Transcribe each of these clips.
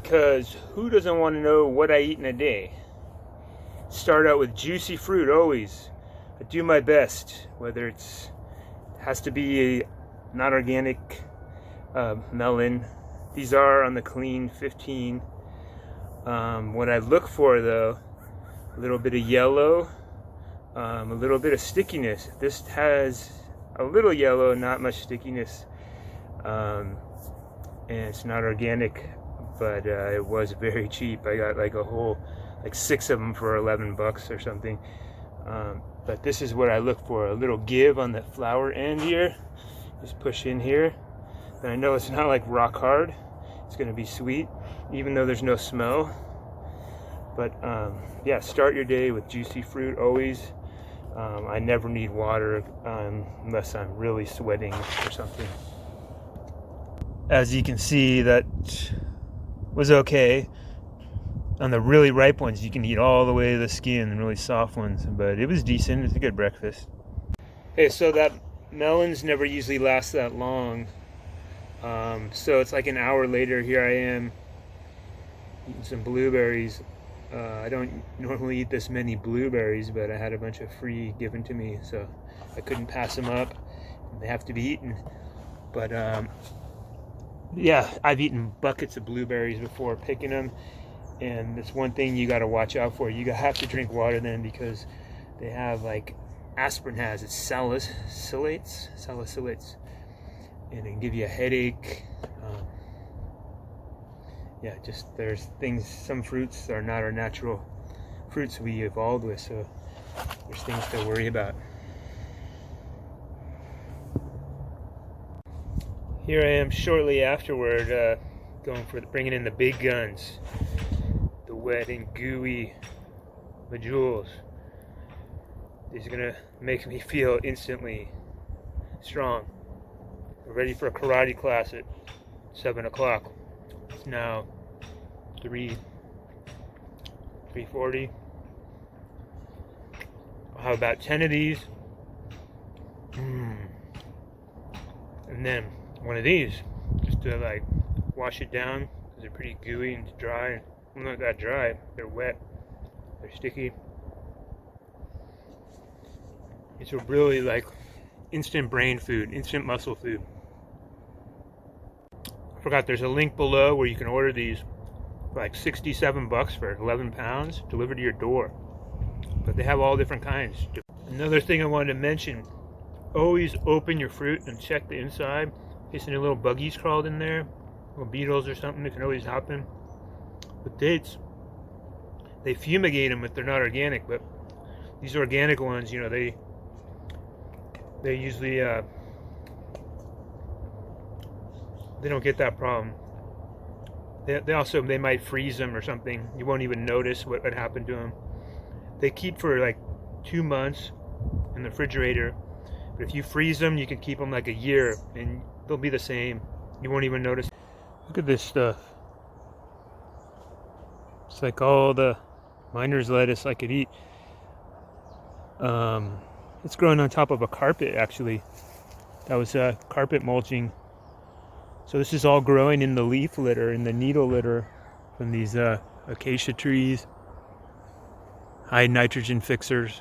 because who doesn't want to know what I eat in a day? Start out with juicy fruit always. I do my best, whether it has to be a not organic melon. These are on the clean 15. What I look for though, a little bit of yellow, a little bit of stickiness. This has a little yellow, not much stickiness, and it's not organic, but it was very cheap. I got like 6 of them for 11 bucks or something. But this is what I look for, a little give on the flower end here. Just push in here. And I know it's not like rock hard. It's gonna be sweet, even though there's no smell. But yeah, start your day with juicy fruit always. I never need water unless I'm really sweating or something. As you can see, that was okay. On the really ripe ones, you can eat all the way to the skin, and really soft ones, but it was decent. It's a good breakfast. Okay, so that melons never usually last that long. So it's like an hour later, here I am eating some blueberries. I don't normally eat this many blueberries, but I had a bunch of free given to me, so I couldn't pass them up. They have to be eaten. But yeah, I've eaten buckets of blueberries before picking them. And that's one thing you got to watch out for. You have to drink water then, because they have, like aspirin has, it's salicylates, and it can give you a headache. Yeah, just there's things, some fruits are not our natural fruits we evolved with, so there's things to worry about. Here I am shortly afterward, bringing in the big guns. Wet and gooey medjool. These are gonna make me feel instantly strong. We're ready for a karate class at 7 o'clock. It's now 3:40. I'll have about 10 of these. And then one of these, just to like wash it down, because they're pretty gooey and dry. Well, not that dry, they're wet, they're sticky. It's a really like instant brain food, instant muscle food. I forgot there's a link below where you can order these for like 67 bucks for 11 pounds delivered to your door. But they have all different kinds. Another thing I wanted to mention, always open your fruit and check the inside in case any little buggies crawled in there, little beetles or something that can always happen. With dates, they fumigate them if they're not organic, but these organic ones, you know, they usually they don't get that problem. They might freeze them or something. You won't even notice what happened to them. They keep for like 2 months in the refrigerator, but if you freeze them, you can keep them like a year and they'll be the same. You won't even notice. Look at this stuff. It's like all the miner's lettuce I could eat. It's growing on top of a carpet, actually. That was carpet mulching. So this is all growing in the leaf litter, in the needle litter from these acacia trees. High nitrogen fixers.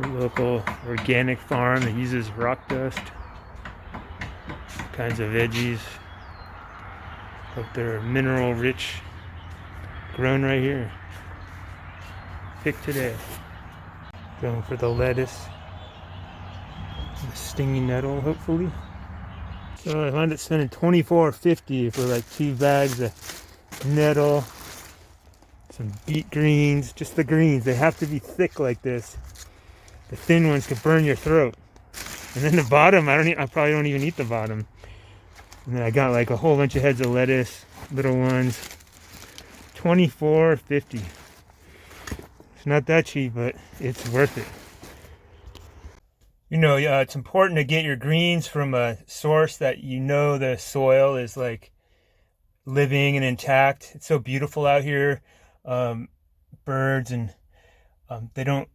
A local organic farm that uses rock dust. Kinds of veggies. Hope they're mineral rich. Grown right here. Picked today. Going for the lettuce. The stinging nettle, hopefully. So I wound up spending $24.50 for like 2 bags of nettle. Some beet greens, just the greens. They have to be thick like this. The thin ones can burn your throat. And then the bottom, I probably don't even eat the bottom. And then I got like a whole bunch of heads of lettuce, little ones. $24.50. It's not that cheap, but it's worth it. You know, it's important to get your greens from a source that you know the soil is like living and intact. It's so beautiful out here. Birds and they don't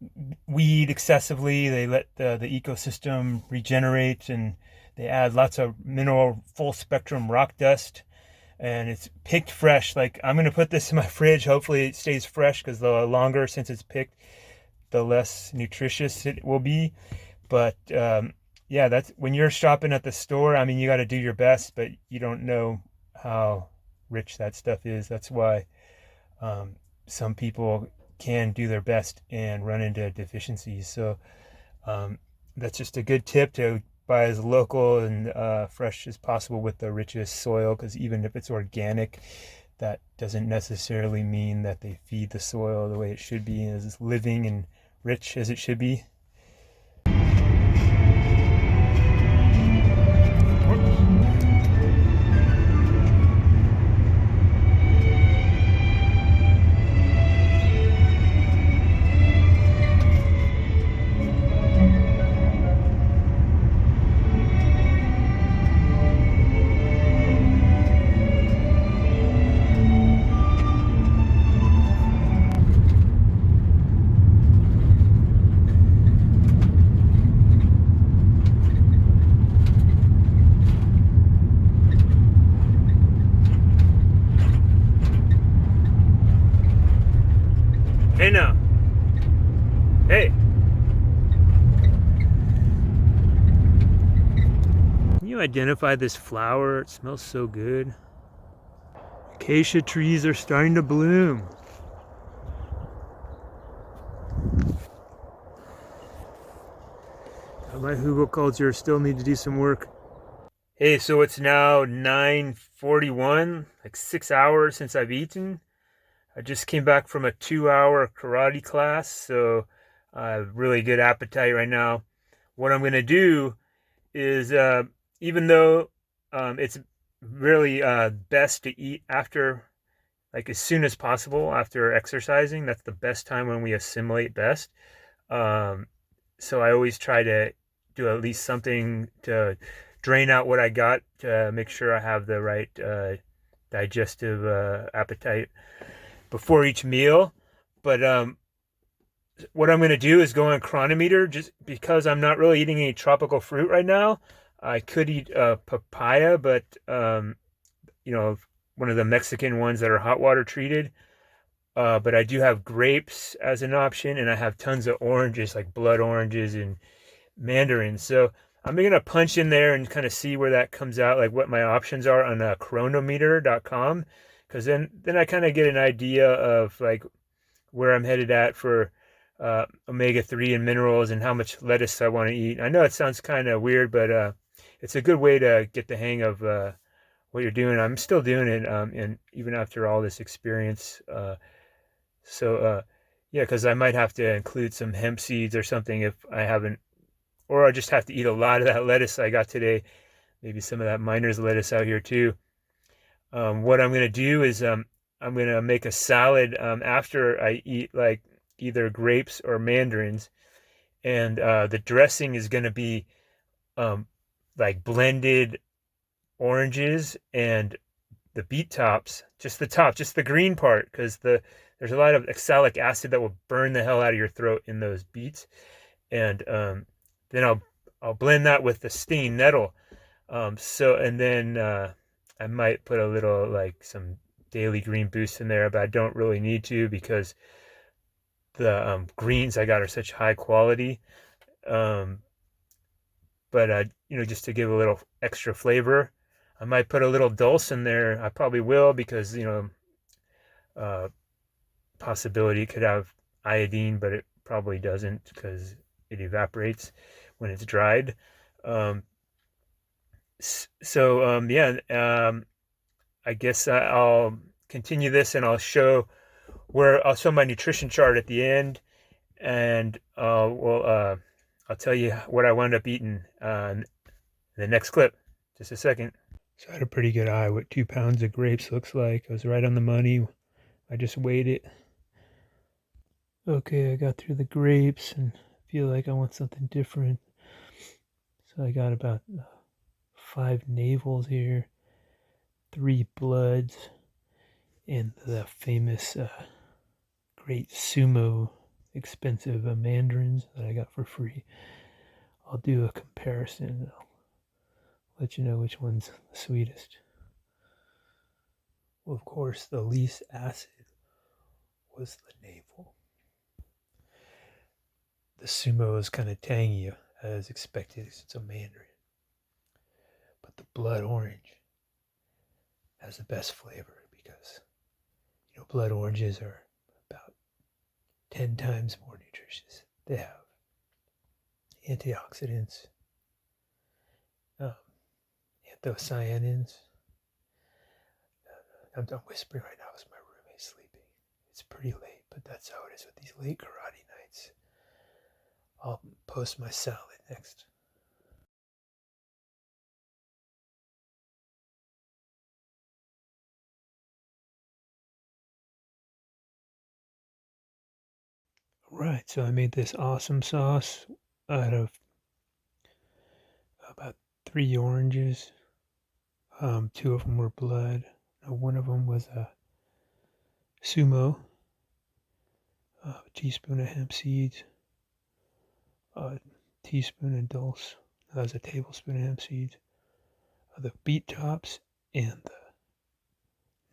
weed excessively. They let the ecosystem regenerate, and they add lots of mineral full spectrum rock dust, and it's picked fresh. Like, I'm going to put this in my fridge. Hopefully it stays fresh, because the longer since it's picked, the less nutritious it will be. But yeah, that's when you're shopping at the store. I mean, you got to do your best, but you don't know how rich that stuff is. That's why some people can do their best and run into deficiencies. So that's just a good tip, to buy as local and fresh as possible with the richest soil, because even if it's organic, that doesn't necessarily mean that they feed the soil the way it should be, as living and rich as it should be. Hey now. Hey. Can you identify this flower? It smells so good. Acacia trees are starting to bloom. My hugelkultur still need to do some work. Hey, so it's now 9:41, like 6 hours since I've eaten. I just came back from a 2-hour karate class, so I have really good appetite right now. What I'm going to do is, even though it's really best to eat after, like as soon as possible after exercising, that's the best time when we assimilate best. So I always try to do at least something to drain out what I got, to make sure I have the right digestive appetite before each meal. But what I'm going to do is go on Chronometer, just because I'm not really eating any tropical fruit right now. I could eat papaya, but you know, one of the Mexican ones that are hot water treated. But I do have grapes as an option, and I have tons of oranges, like blood oranges and mandarins. So I'm going to punch in there and kind of see where that comes out, like what my options are on chronometer.com, because then I kind of get an idea of like where I'm headed at for omega-3 and minerals, and how much lettuce I want to eat. I know it sounds kind of weird, but it's a good way to get the hang of what you're doing. I'm still doing it, and even after all this experience. Yeah, because I might have to include some hemp seeds or something if I haven't, or I just have to eat a lot of that lettuce I got today. Maybe some of that miner's lettuce out here too. What I'm going to do is I'm going to make a salad after I eat like either grapes or mandarins. And the dressing is going to be like blended oranges and the beet tops, just the top, just the green part, because there's a lot of oxalic acid that will burn the hell out of your throat in those beets. And then I'll blend that with the stinging nettle. And then I might put a little, like, some daily green boost in there, but I don't really need to, because the greens I got are such high quality. But you know, just to give a little extra flavor, I might put a little dulse in there. I probably will, because, you know, possibility it could have iodine, but it probably doesn't, because it evaporates when it's dried. Yeah, I guess I'll continue this, and I'll show my nutrition chart at the end, and we'll I'll tell you what I wound up eating in the next clip. Just a second. So I had a pretty good eye what 2 pounds of grapes looks like. I was right on the money. I just weighed it. Okay, I got through the grapes and feel like I want something different. So I got about 5 navels here, 3 bloods, and the famous great sumo expensive mandarins that I got for free. I'll do a comparison. I'll let you know which one's the sweetest. Well, of course, the least acid was the navel. The sumo is kind of tangy, as expected, because it's a mandarin. But the blood orange has the best flavor because, blood oranges are about 10 times more nutritious. They have antioxidants, anthocyanins. I'm whispering right now because my roommate's sleeping. It's pretty late, but that's how it is with these late karate nights. I'll post my salad next. Right, so I made this awesome sauce out of about 3 oranges. 2 of them were blood. One of them was a sumo. A teaspoon of hemp seeds. A teaspoon of dulse. That was a tablespoon of hemp seeds. The beet tops and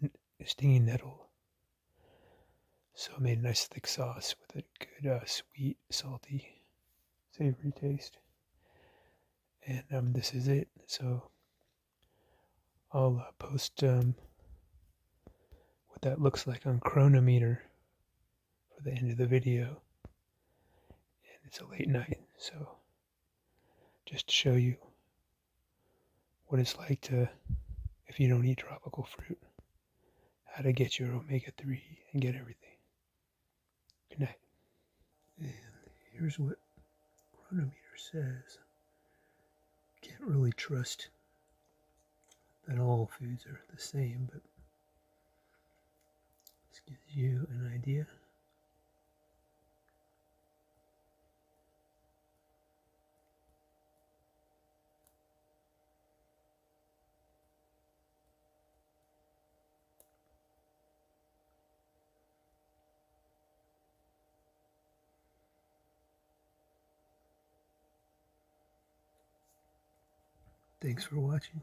the stinging nettle. So I made a nice thick sauce with a good sweet, salty, savory taste. And this is it. So I'll post what that looks like on Chronometer for the end of the video. And it's a late night, so just to show you what it's like to, if you don't eat tropical fruit, how to get your omega-3 and get everything. Good night. And here's what Chronometer says. Can't really trust that all foods are the same, but this gives you an idea. Thanks for watching.